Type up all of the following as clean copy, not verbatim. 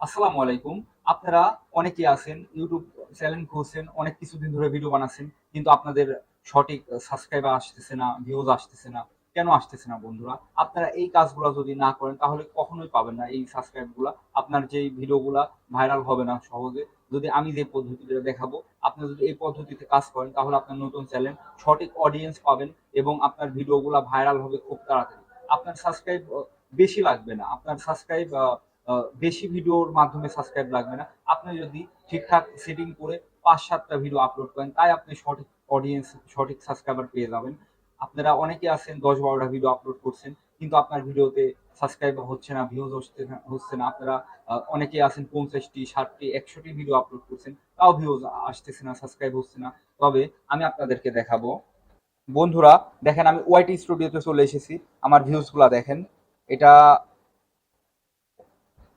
আসসালামু আলাইকুম। আপনারা অনেকেই আছেন ইউটিউব চ্যানেল খুলছেন, অনেক কিছুদিন ধরে ভিডিও বানাচ্ছেন। কিন্তু আপনাদের সঠিক সাবস্ক্রাইবার আসতেছে না, ভিউজ আসতেছে না। কেন আসতেছে না বন্ধুরা? আপনারা এই কাজগুলা যদি না করেন তাহলে কখনোই পাবেন না এই সাবস্ক্রাইব গুলা। আপনার যেই ভিডিওগুলা ভাইরাল হবে না সহজে। যদি আমি যে পদ্ধতিটা দেখাবো, আপনি যদি এই পদ্ধতিতে কাজ করেন তাহলে আপনার নতুন চ্যানেল সঠিক অডিয়েন্স পাবেন এবং আপনার ভিডিওগুলা ভাইরাল হবে খুব তাড়াতাড়ি। আপনার সাবস্ক্রাইব বেশি লাগবে না। আপনার সাবস্ক্রাইব বেশি ভিডিওর মাধ্যমে সাবস্ক্রাইব লাগবে না। আপনি যদি ঠিকঠাক সেটিং করে ৫-৭ টা ভিডিও আপলোড করেন, তাই আপনি সঠিক অডিয়েন্স, সঠিক সাবস্ক্রাইবার পেয়ে যাবেন। আপনারা অনেকে আছেন ১০-১২ টা ভিডিও আপলোড করছেন, কিন্তু আপনার ভিডিওতে সাবস্ক্রাইব হচ্ছে না, ভিউজ হচ্ছে না। আপনারা অনেকেই আছেন ৫০ টি, ৬০ টি, ১০০ টি ভিডিও আপলোড করছেন, তাও ভিউজ আসতেছে না, সাবস্ক্রাইব হচ্ছে না। তবে আমি আপনাদেরকে দেখাবো। বন্ধুরা দেখেন, আমি ওয়াইটি স্টুডিওতে চলে এসেছি। আমার ভিউজ গুলা দেখেন। এটা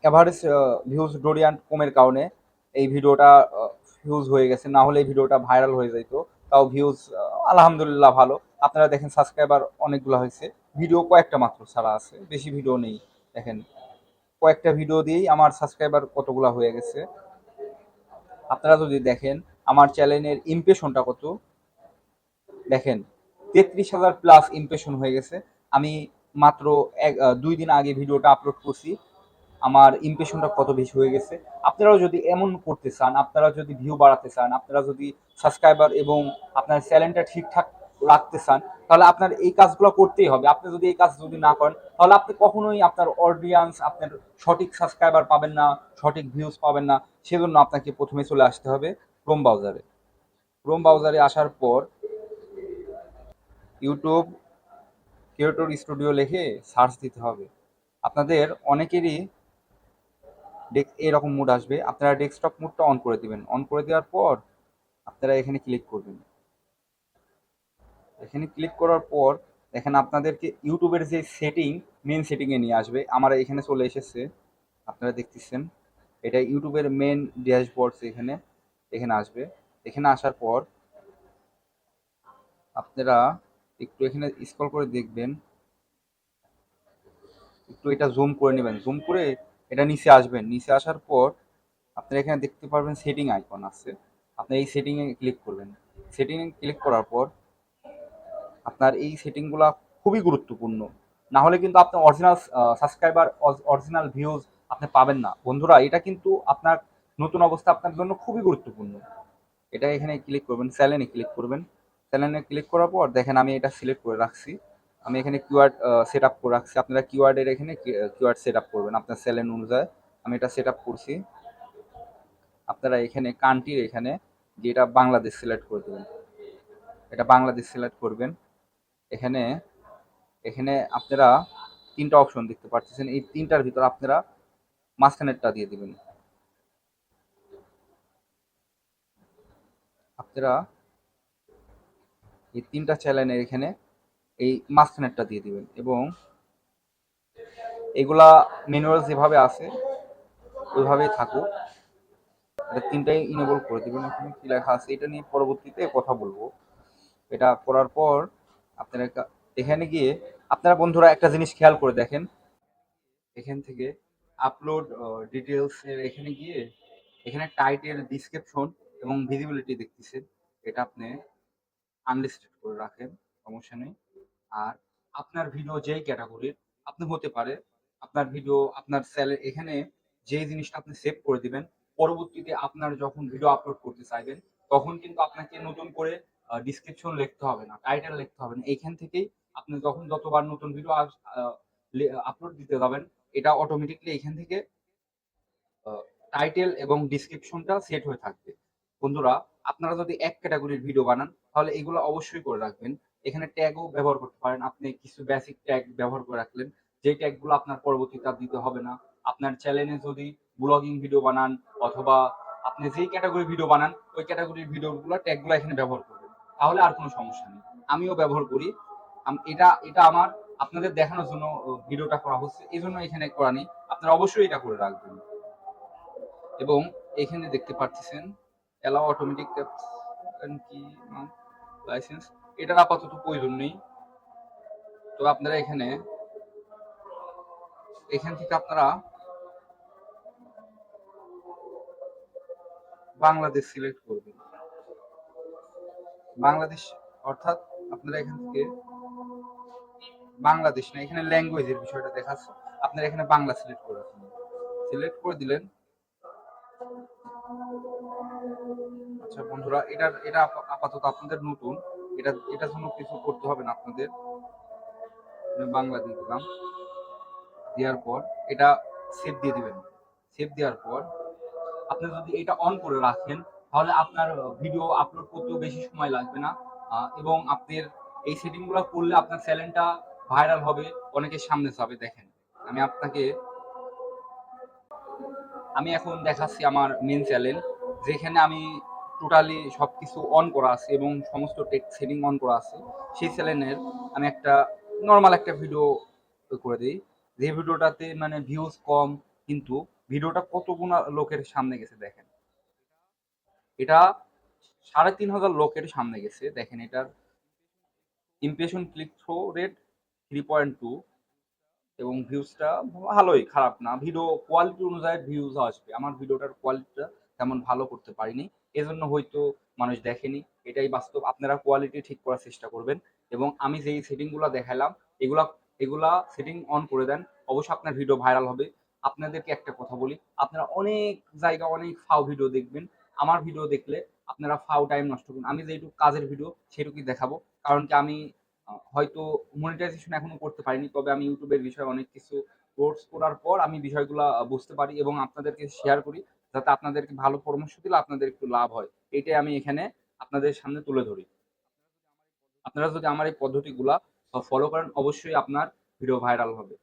এভারেজ ভিউজ ডোরিয়ান কমের কারণে এই ভিডিওটা ভিউজ হয়ে গেছে, না হলে এই ভিডিওটা ভাইরাল হয়ে যাইতো। তাও ভিউজ আলহামদুলিল্লাহ ভালো। আপনারা দেখেন সাবস্ক্রাইবার অনেকগুলো হয়েছে, ভিডিও কয়েকটা মাত্র ছাড়া আছে, বেশি ভিডিও নেই। দেখেন কয়েকটা ভিডিও দিয়েই আমার সাবস্ক্রাইবার কতগুলা হয়ে গেছে। আপনারা যদি দেখেন আমার চ্যানেলের ইমপ্রেশনটা কত, দেখেন ৩৩,০০০ প্লাস ইমপ্রেশন হয়ে গেছে। আমি মাত্র ২ দিন আগে ভিডিওটা আপলোড করছি, আমার ইমপ্রেশনটা কত বেশি হয়ে গেছে। আপনারাও যদি এমন করতে চান, আপনারা যদি ভিউ বাড়াতে চান, আপনারা যদি সাবস্ক্রাইবার এবং আপনার চ্যানেলটা ঠিকঠাক রাখতে চান, তাহলে আপনার এই কাজগুলো করতেই হবে। আপনি যদি এই কাজ যদি না করেন তাহলে আপনি কখনোই আপনার অডিয়েন্স, আপনার সঠিক সাবস্ক্রাইবার পাবেন না, সঠিক ভিউজ পাবেন না। সেজন্য আপনাকে প্রথমে চলে আসতে হবে ক্রোম ব্রাউজারে। ক্রোম ব্রাউজারে আসার পর ইউটিউব ক্রিয়েটর স্টুডিও লিখে সার্চ দিতে হবে। আপনাদের অনেকেরই এরকম মুড আসবে। আপনারা ডেস্কটপ মুডটা অন করে দিবেন। অন করে দেওয়ার পর আপনারা এখানে ক্লিক করবেন। এখানে ক্লিক করার পর দেখেন আপনাদেরকে ইউটিউবের যে সেটিং, মেন সেটিংয়ে নিয়ে আসবে। আমার এখানে চলে এসেছে, আপনারা দেখতেছেন। এটা ইউটিউবের মেন ড্যাশবোর্ড। এখানে এখানে আসবে। এখানে আসার পর আপনারা একটু এখানে স্ক্রল করে দেখবেন, একটু এটা জুম করে নেবেন। জুম করে এটা নিচে আসবেন। নিচে আসার পর আপনারা এখানে দেখতে পারবেন সেটিং আইকন আছে। আপনি এই সেটিংয়ে ক্লিক করবেন। সেটিংয়ে ক্লিক করার পর আপনার এই সেটিংগুলা খুবই গুরুত্বপূর্ণ। না হলে কিন্তু আপনার অরিজিনাল সাবস্ক্রাইবার, অরিজিনাল ভিউজ আপনি পাবেন না। বন্ধুরা এটা কিন্তু আপনার নতুন অবস্থা আপনার জন্য খুবই গুরুত্বপূর্ণ। এটা এখানে ক্লিক করবেন, চ্যানেলে ক্লিক করবেন। চ্যানেলে ক্লিক করার পর দেখেন আমি এটা সিলেক্ট করে রাখছি। আমি এখানে কিওয়ার্ড সেট আপ করে রাখছি। আপনারা কিওয়ার্ডের এখানে কিওয়ার্ড সেট আপ করবেন আপনার চ্যানেল অনুযায়ী। আমি এটা সেট আপ করছি। আপনারা এখানে কান্ট্রির এখানে যে এটা বাংলাদেশ সিলেক্ট করে দেবেন। এটা বাংলাদেশ সিলেক্ট করবেন। এখানে এখানে আপনারা ৩টা অপশন দেখতে পাচ্ছেন। এই ৩টার ভিতর আপনারা মাঝখানেরটা দিয়ে দিবেন। আপনারা এই ৩টা চ্যানেলের এখানে এই মাঝখানেরটা দিয়ে দিবেন এবং এগুলা ম্যানুয়াল যেভাবে আছে ওইভাবেই থাকুক। এটা ৩টাই ইনেবল করে দিবেন। এখানে কি লেখা আছে এটা নিয়ে পরবর্তীতে কথা বলবো। এটা করার পর আপনারা এখানে গিয়ে আপনারা বন্ধুরা একটা জিনিস খেয়াল করে দেখেন। এখান থেকে আপলোড ডিটেলস এর এখানে গিয়ে এখানে টাইটেল, ডিসক্রিপশন এবং ভিজিবিলিটি দেখতেছেন। এটা আপনি আনলিস্টেড করে রাখেন, সমস্যা নেই। আর আপনার ভিডিও যেই ক্যাটাগরির আপনি হতে পারে, আপনার ভিডিও আপনার চ্যানেল এখানে যে জিনিসটা আপনি সেভ করে দিবেন, পরবর্তীতে আপনার যখন ভিডিও আপলোড করতে চাইবেন তখন কিন্তু আপনাকে নতুন করে ডিসক্রিপশন লিখতে হবে না, টাইটেল লিখতে হবে না। এইখান থেকেই আপনি যখন যতবার নতুন ভিডিও আপলোড দিতে যাবেন, এটা অটোমেটিকলি এখান থেকে টাইটেল এবং ডিসক্রিপশনটা সেট হয়ে থাকবে। বন্ধুরা আপনারা যদি এক ক্যাটাগরির ভিডিও বানান তাহলে এগুলো অবশ্যই করে রাখবেন। এখানে ট্যাগও ব্যবহার করতে পারেন। আপনি কিছু বেসিক ট্যাগ ব্যবহার করে রাখলেন, যে ট্যাগগুলো আপনার পরবর্তীতে আর দিতে হবে না। আপনার চ্যানেলে যদি ব্লগিং ভিডিও বানান অথবা আপনি যেই ক্যাটাগরির ভিডিও বানান ওই ক্যাটাগরির ভিডিওগুলো ট্যাগগুলো এখানে ব্যবহার করবেন, তাহলে আর কোনো সমস্যা নেই। আমিও ব্যবহার করি। এটা এটা আমার আপনাদের দেখানোর জন্য ভিডিওটা করা হচ্ছে, এই জন্য এখানে করা নেই। আপনারা অবশ্যই এটা করে রাখবেন। এবং এখানে দেখতে পাচ্ছেন অ্যালাউ অটোমেটিক কি লাইসেন্স, এটার আপাতত প্রয়োজন নেই। তো আপনারা এখান থেকে আপনারা বাংলাদেশ সিলেক্ট করবেন। বাংলাদেশ অর্থাৎ আপনারা এখান থেকে বাংলাদেশ না, এখানে ল্যাঙ্গুয়েজের বিষয়টা দেখাচ্ছে। আপনারা এখানে বাংলা সিলেক্ট করে রাখুন। সিলেক্ট করে দিলেন। আচ্ছা বন্ধুরা, এটা আপাতত আপনাদের নতুন, এটার জন্য কিছু করতে হবে না আপনাদের। বাংলা দিয়ে দিলাম। দেওয়ার পর এটা সেভ দিয়ে দিবেন। সেভ দেওয়ার পর আপনি যদি এটা অন করে রাখেন তাহলে আপনার ভিডিও আপলোড করতেও বেশি সময় লাগবে না, এবং আপনার এই সেটিংগুলো করলে আপনার চ্যানেলটা ভাইরাল হবে, অনেকের সামনে যাবে। দেখেন আমি এখন দেখাচ্ছি আমার মেন চ্যানেল, যেখানে আমি টোটালি সবকিছু অন করা আছে এবং সমস্ত টেক সেটিং অন করা আছে। সেই চ্যানেলের আমি একটা নর্মাল একটা ভিডিও করে দিই, যে ভিডিওটাতে মানে ভিউজ কম, কিন্তু ভিডিওটা কত গুণা লোকের সামনে গেছে দেখেন। এটা ৩,৫০০ লোকের সামনে গেছে। দেখেন এটার ইমপ্রেশন ক্লিক থ্রু রেট 3.2 এবং ভিউজটা ভালোই, খারাপ না। ভিডিও কোয়ালিটি অনুযায়ী ভিউজ আসবে। আমার ভিডিওটার কোয়ালিটিটা তেমন ভালো করতে পারিনি, এজন্য হয়তো মানুষ দেখেনি। এটাই বাস্তব। আপনারা কোয়ালিটি ঠিক করার চেষ্টা করবেন এবং আমি যেই সেটিংগুলো দেখালাম এগুলা এগুলা সেটিং অন করে দেন, অবশ্যই আপনার ভিডিও ভাইরাল হবে। আপনাদেরকে একটা কথা বলি, আপনারা অনেক জায়গা অনেক ফাও ভিডিও দেখবেন, আমার ভিডিও দেখলে আপনারা ফাও টাইম নষ্ট করুন। আমি যেটুকু কাজের ভিডিও সেটুকুই দেখাবো, কারণ কি আমি হয়তো মনিটাইজেশন এখনো করতে পারিনি, তবে আমি ইউটিউবের বিষয়ে অনেক কিছু কোর্স করার পর আমি বিষয়গুলো বুঝতে পারি এবং আপনাদেরকে শেয়ার করি, যাতে আপনাদেরকে ভালো পরামর্শ দিলে আপনাদের একটু লাভ হয়। এটাই আমি এখানে আপনাদের সামনে তুলে ধরি। আপনারা যদি আমার এই পদ্ধতিগুলা ফলো করেন অবশ্যই আপনার ভিডিও ভাইরাল হবে।